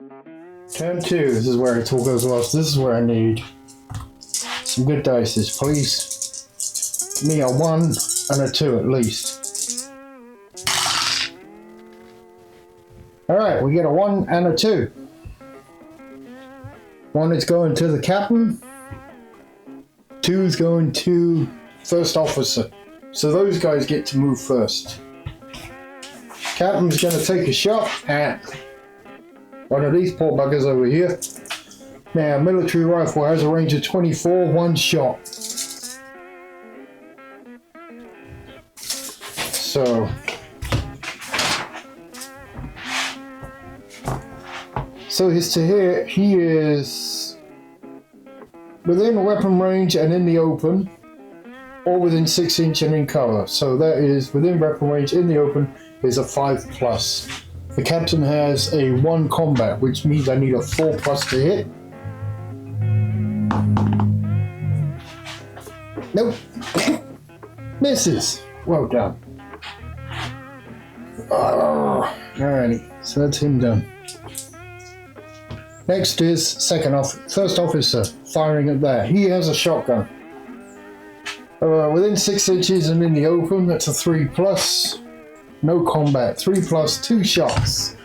Turn 2, this is where it all goes lost. This is where I need some good dices, please. Give me a 1 and a 2 at least. Alright, we get a 1 and a 2. 1 is going to the captain. 2 is going to first officer. So those guys get to move first. Captain's going to take a shot at one of these poor buggers over here. Now, military rifle has a range of 24, 1 shot. So he's to here, he is within weapon range and in the open, or within 6 inch and in cover. So that is within weapon range, in the open is a 5+. The captain has a 1 combat, which means I need a 4+ to hit. Nope. Misses. Well done. Alrighty, so that's him done. Next is first officer, firing at that. He has a shotgun. Within 6 inches and in the open, that's a 3+. No combat, 3+, 2 shots.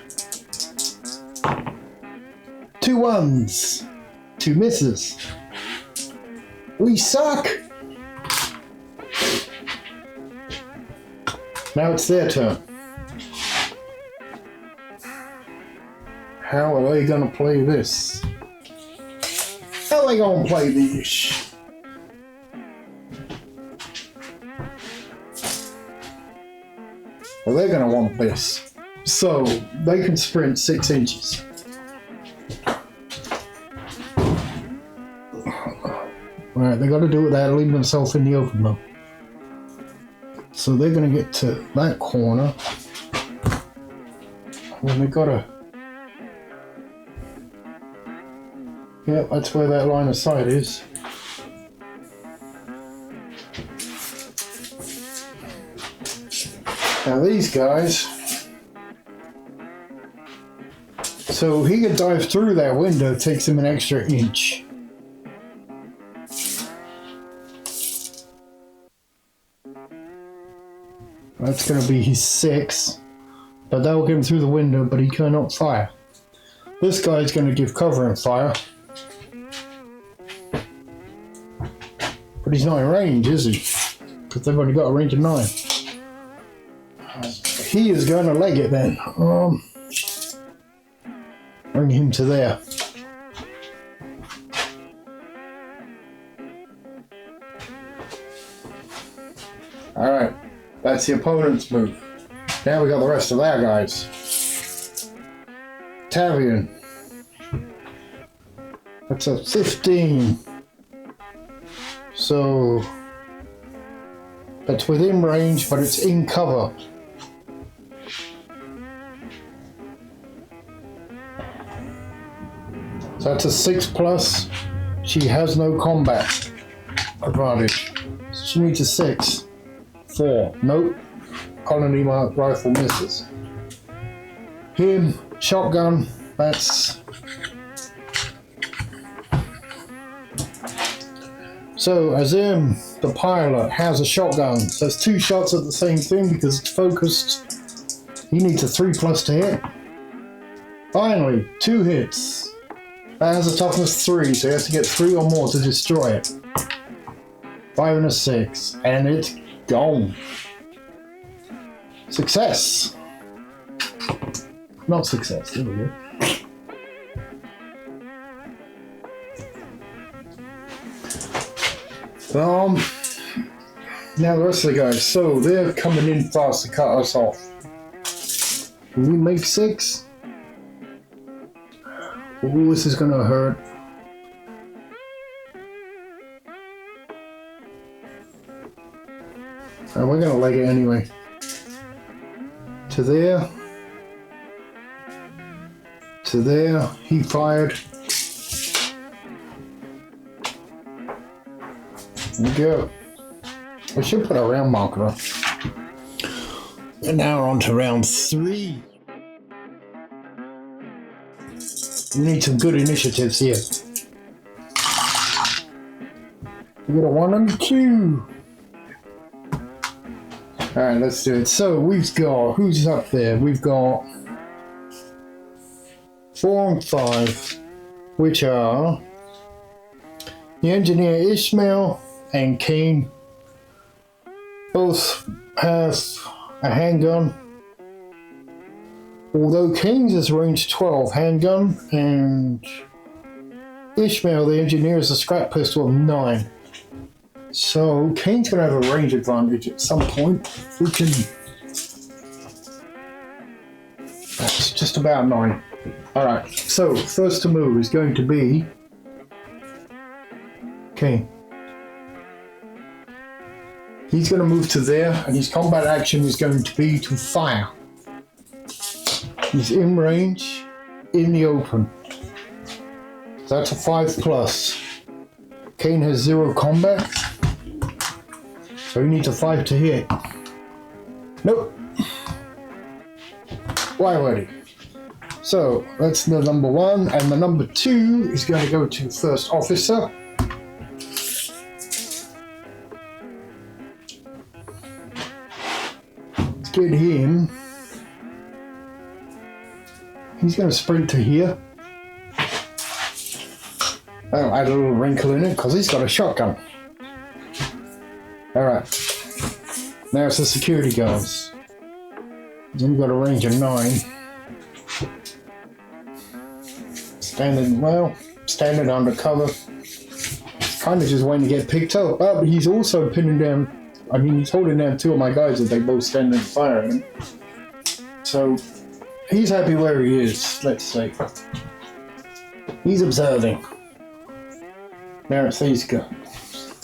2 1s, 2 misses. We suck! Now it's their turn. How are they gonna play this? How are they gonna play this? Well, they're gonna want this. So they can sprint 6 inches. Right, they gotta do it without leaving themselves in the open though. So they're gonna get to that corner. And they gotta. Yeah, that's where that line of sight is. Now these guys. So he could dive through that window, it takes him an extra inch. That's going to be his 6, but that will get him through the window, but he cannot fire. This guy's going to give cover and fire. But he's not in range, is he? Because they've only got a range of 9. He is going to leg it then. Bring him to there. Alright, that's the opponent's move. Now we got the rest of our guys. Tavian. That's a 15. So that's within range, but it's in cover. So that's a 6+. She has no combat advantage. So she needs a 6. 4. Nope. Colony mark rifle misses. Him, shotgun. That's. So Azim, the pilot, has a shotgun. So it's 2 shots at the same thing because it's focused. He needs a 3+ to hit. Finally, 2 hits. That has a toughness 3, so he has to get 3 or more to destroy it. 5 and a 6, and it's gone. Success. Not success, there we go. Now the rest of the guys, so they're coming in fast to cut us off. Can we make 6? Oh, this is gonna hurt. We're gonna leg it anyway. To there. To there. He fired. There we go. I should put a round marker on. And now we're on to round 3. We need some good initiatives here. We got a 1 and a 2. Alright, let's do it. So we've got, who's up there? We've got 4 and 5, which are the engineer Ishmael and Cain. Both have a handgun. Although Cain's is range 12 handgun and Ishmael, the engineer, is a scrap pistol of 9. So Cain's gonna have a range advantage at some point. We can. That's just about 9. Alright, so first to move is going to be Cain. He's going to move to there, and his combat action is going to be to fire. He's in range, in the open. So that's a 5+. Cain has 0 combat, so he needs a 5 to hit. Nope. Why ready? So that's the number 1, and the number 2 is going to go to first officer. Let's get him. He's going to sprint to here. I'll add a little wrinkle in it because he's got a shotgun. Alright. Now it's the security guards. He's only got a range of 9. Standing undercover. Kind of just waiting to get picked up. But he's also pinning down, he's holding down 2 of my guys as they both stand and fire at him. So, he's happy where he is, let's say. He's observing. Now it's these guys.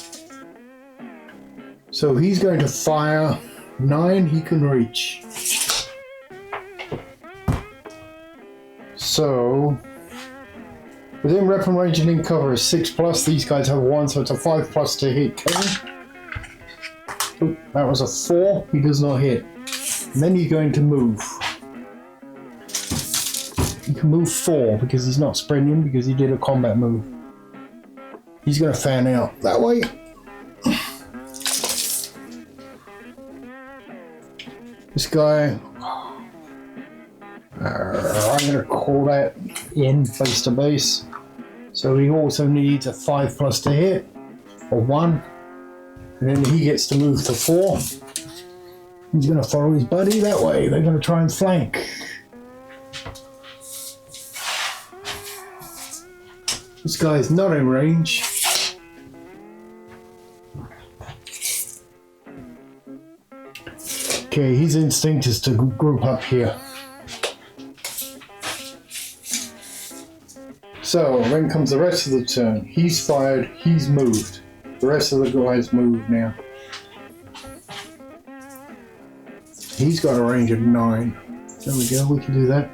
So he's going to fire 9 he can reach. So, within weapon range and in cover is 6+. These guys have 1, so it's a 5+ to hit Cain. Oh, that was a 4. He does not hit. And then he's going to move. He can move 4 because he's not sprinting because he did a combat move. He's going to fan out that way. This guy, I'm going to call that in base to base. So he also needs a 5+ to hit, or 1. And then he gets to move to 4. He's going to follow his buddy that way. They're going to try and flank. This guy is not in range. Okay, his instinct is to group up here. So, then comes the rest of the turn. He's fired, he's moved. The rest of the guys move now. He's got a range of 9. There we go, we can do that.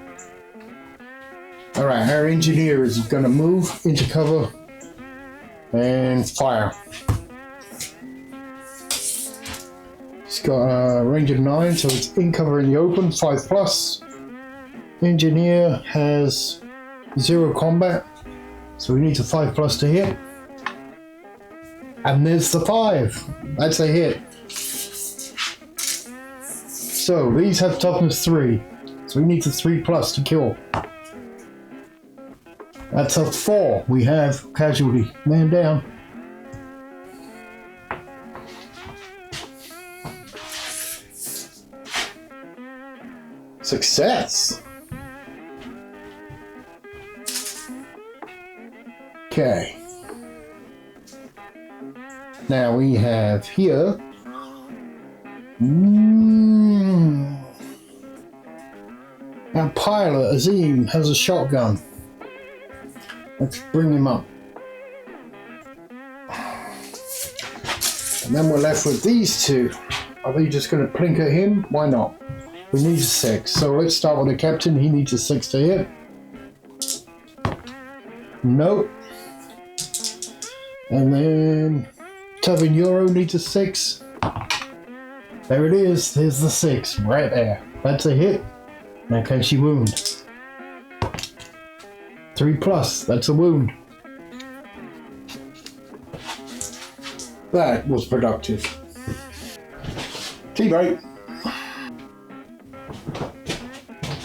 Alright, our engineer is going to move into cover and fire. He's got a range of 9, so it's in cover in the open, 5+. Engineer has 0 combat, so he needs a 5+ to hit. And there's the 5. That's a hit. So these have toughness 3, so he needs a 3+ to kill. That's a 4. We have casualty. Man down. Success. Okay. Now we have here. Our pilot, Azim, has a shotgun. Let's bring him up. And then we're left with these 2. Are they just going to plink at him? Why not? We need a 6. So let's start with the captain. He needs a 6 to hit. Nope. And then Tevin Euro needs a 6. There it is. There's the 6 right there. That's a hit. Now can she wound? 3 3+, that's a wound. That was productive. Tea break.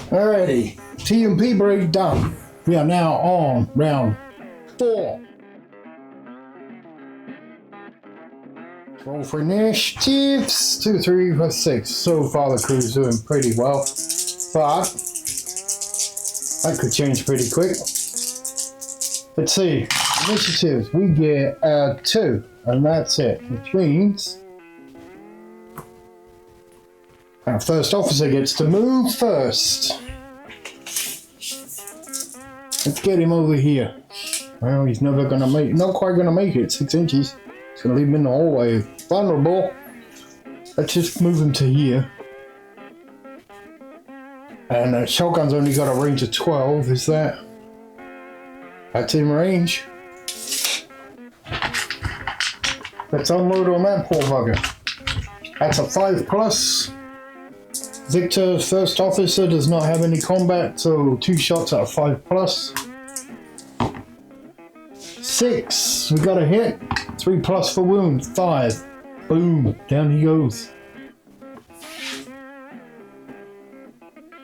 Alrighty, T&P break done. We are now on round 4. Roll for initiatives. 2, 3, 4, 6. So far the crew's doing pretty well, but that could change pretty quick. Let's see. Initiatives, we get 2, and that's it. Which means our first officer gets to move first. Let's get him over here. Well, he's never gonna make, not quite gonna make it. 6 inches. It's gonna leave him in the hallway. Vulnerable. Let's just move him to here. And shotgun's only got a range of 12. Is that? That's in range. Let's unload on that poor bugger. That's a 5+. Victor, first officer, does not have any combat, so 2 shots at a 5+. 6, we got a hit. 3+ for wound. 5. Boom, down he goes.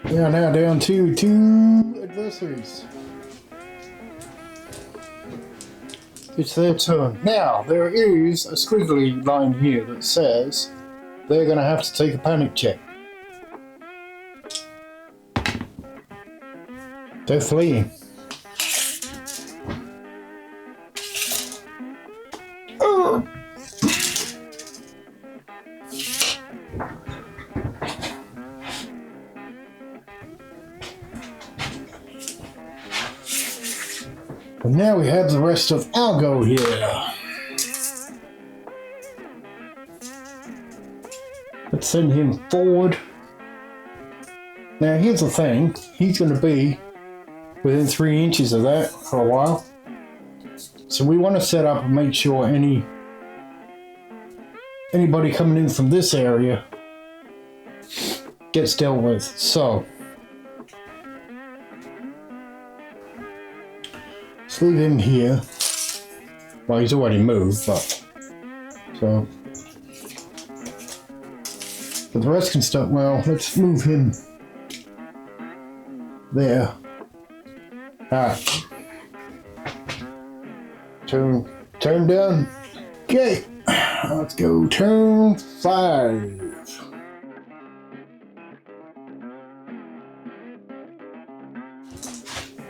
We are now down to 2 adversaries. It's their turn. Now, there is a squiggly line here that says they're going to have to take a panic check. They're fleeing. And now we have the rest of Algo here. Let's send him forward. Now here's the thing, he's going to be within 3 inches of that for a while. So we want to set up and make sure anybody coming in from this area gets dealt with. So let's leave him here. Well, he's already moved, but so. But the rest can start. Well, let's move him there. Alright. Turn down. Okay. Let's go turn 5.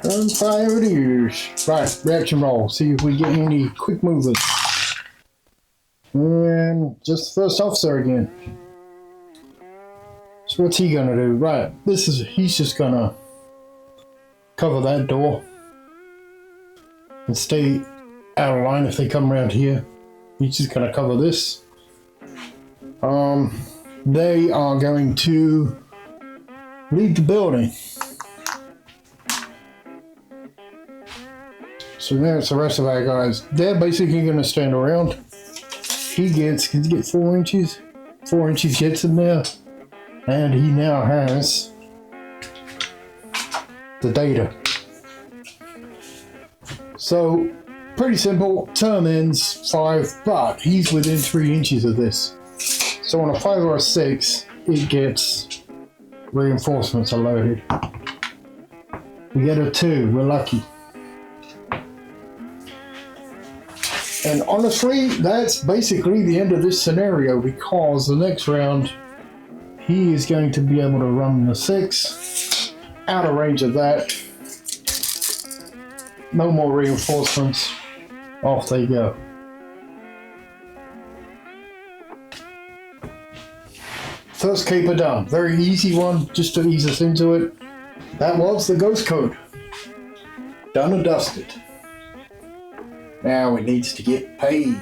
Turn 5 it is. Right, reaction roll. See if we get any quick movers. And just the first officer again. So what's he gonna do? Right, he's just gonna cover that door and stay out of line if they come around here. He's just gonna cover this. They are going to leave the building. So now it's the rest of our guys. They're basically gonna stand around. He gets 4 inches. 4 inches gets in there. And he now has the data. So, pretty simple. Term ends 5, but he's within 3 inches of this. So on a 5 or a 6, it gets reinforcements are loaded. We get a 2, we're lucky. And honestly, that's basically the end of this scenario, because the next round, he is going to be able to run the 6 out of range of that. No more reinforcements. Off they go. First caper done. Very easy one, just to ease us into it. That was the ghost code. Done and dusted. Now it needs to get paid.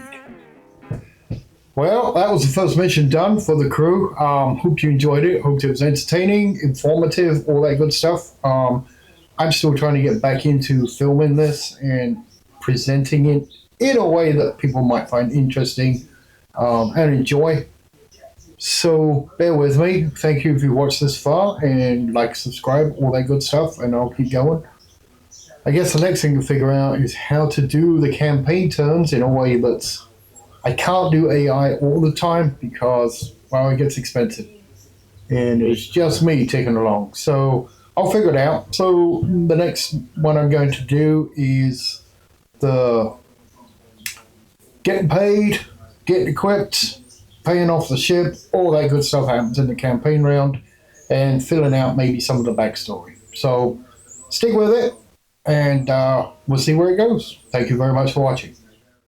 Well, that was the first mission done for the crew. Hope you enjoyed it. Hope it was entertaining, informative, all that good stuff. I'm still trying to get back into filming this and presenting it in a way that people might find interesting and enjoy. So bear with me. Thank you if you watched this far, and like, subscribe, all that good stuff, and I'll keep going. I guess the next thing to figure out is how to do the campaign turns in a way that I can't do AI all the time because, well, it gets expensive. And it's just me taking along. So I'll figure it out. So the next one I'm going to do is the getting paid, getting equipped, paying off the ship, all that good stuff happens in the campaign round, and filling out maybe some of the backstory. So stick with it, and we'll see where it goes. Thank you very much for watching.